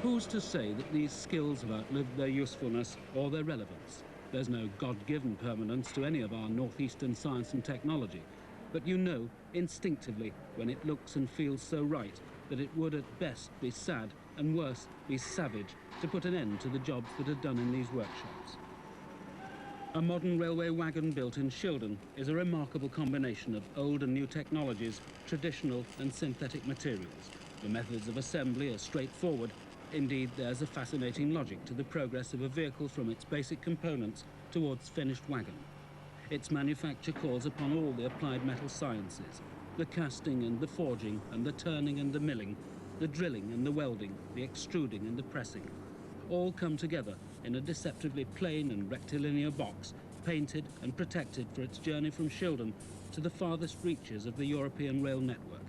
Who's to say that these skills have outlived their usefulness or their relevance? There's no God-given permanence to any of our northeastern science and technology, but you know instinctively when it looks and feels so right that it would at best be sad and worse be savage to put an end to the jobs that are done in these workshops. A modern railway wagon built in Shildon is a remarkable combination of old and new technologies, traditional and synthetic materials. The methods of assembly are straightforward. Indeed, there's a fascinating logic to the progress of a vehicle from its basic components towards finished wagon. Its manufacture calls upon all the applied metal sciences, the casting and the forging and the turning and the milling, the drilling and the welding, the extruding and the pressing. All come together in a deceptively plain and rectilinear box, painted and protected for its journey from Shildon to the farthest reaches of the European rail network.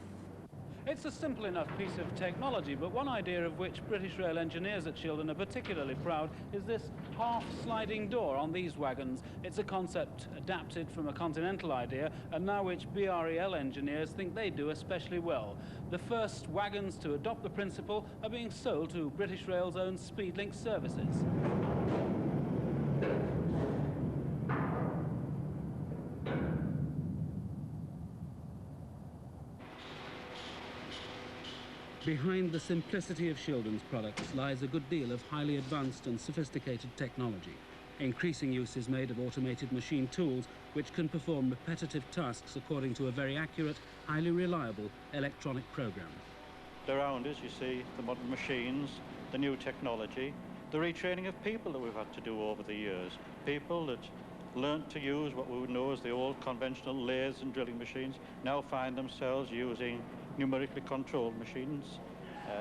It's a simple enough piece of technology, but one idea of which British Rail engineers at Shildon are particularly proud is this half-sliding door on these wagons. It's a concept adapted from a continental idea, and now which B.R.E.L engineers think they do especially well. The first wagons to adopt the principle are being sold to British Rail's own Speedlink services. Behind the simplicity of Shildon's products lies a good deal of highly advanced and sophisticated technology. Increasing use is made of automated machine tools which can perform repetitive tasks according to a very accurate, highly reliable electronic program. Around us you see the modern machines, the new technology, the retraining of people that we've had to do over the years. People that learnt to use what we would know as the old conventional lathes and drilling machines now find themselves using numerically controlled machines,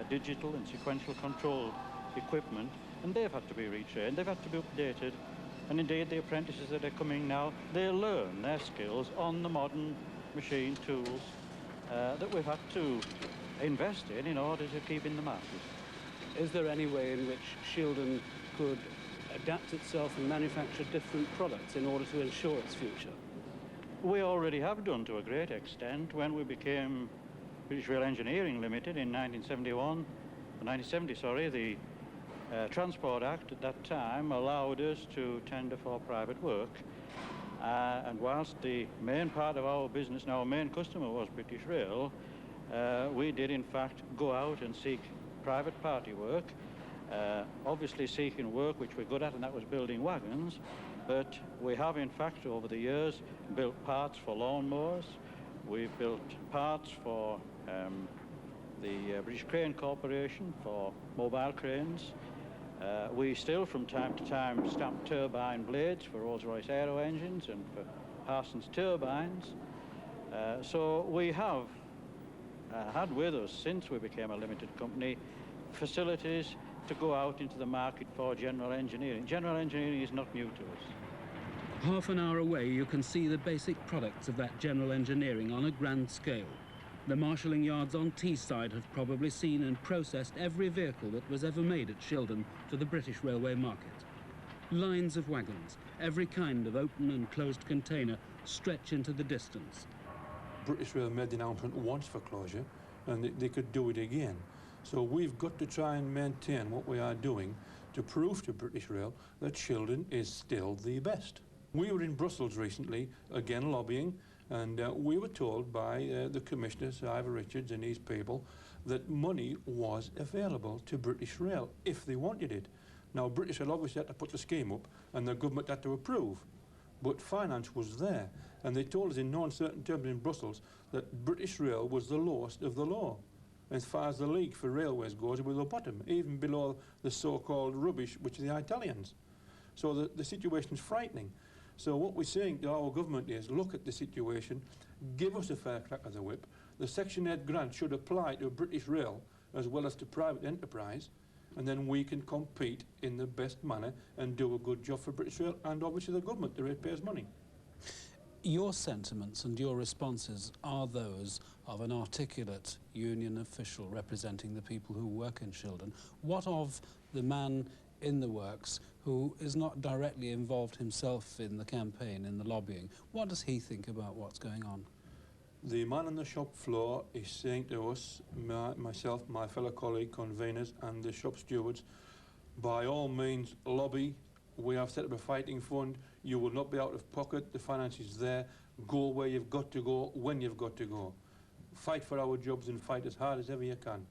digital and sequential controlled equipment, and they've had to be retrained, they've had to be updated, and indeed the apprentices that are coming now, they learn their skills on the modern machine tools that we've had to invest in order to keep in the market. Is there any way in which Shildon could adapt itself and manufacture different products in order to ensure its future? We already have done to a great extent. When we became British Rail Engineering Limited in 1970, the Transport Act at that time allowed us to tender for private work. And whilst the main part of our business, and our main customer was British Rail, we did in fact go out and seek private party work, obviously seeking work which we're good at, and that was building wagons. But we have in fact over the years built parts for lawnmowers, we've built parts for the British Crane Corporation for mobile cranes. We still from time to time stamp turbine blades for Rolls-Royce aero engines and for Parsons turbines. So we have had with us, since we became a limited company, facilities to go out into the market for general engineering. General engineering is not new to us. Half an hour away you can see the basic products of that general engineering on a grand scale. The marshalling yards on Teesside have probably seen and processed every vehicle that was ever made at Shildon for the British railway market. Lines of wagons, every kind of open and closed container, stretch into the distance. British Rail made the announcement once for closure, and they could do it again. So we've got to try and maintain what we are doing to prove to British Rail that Shildon is still the best. We were in Brussels recently, again lobbying, and we were told by the Commissioner, Sir Ivor Richards and his people, that money was available to British Rail if they wanted it. Now, British Rail obviously had to put the scheme up and the government had to approve, but finance was there, and they told us in no uncertain terms in Brussels that British Rail was the lowest of the low. As far as the league for railways goes, it was the bottom, even below the so-called rubbish, which are the Italians. So the situation is frightening. So what we're saying to our government is, look at the situation, give us a fair crack of the whip. The Section 8 grant should apply to British Rail as well as to private enterprise, and then we can compete in the best manner and do a good job for British Rail and obviously the government, the ratepayers' money. Your sentiments and your responses are those of an articulate union official representing the people who work in Shildon. What of the man in the works who is not directly involved himself in the campaign, in the lobbying? What does he think about what's going on? The man on the shop floor is saying to us, myself, my fellow colleague, conveners, and the shop stewards, by all means, lobby. We have set up a fighting fund. You will not be out of pocket. The finance is there. Go where you've got to go, when you've got to go. Fight for our jobs and fight as hard as ever you can.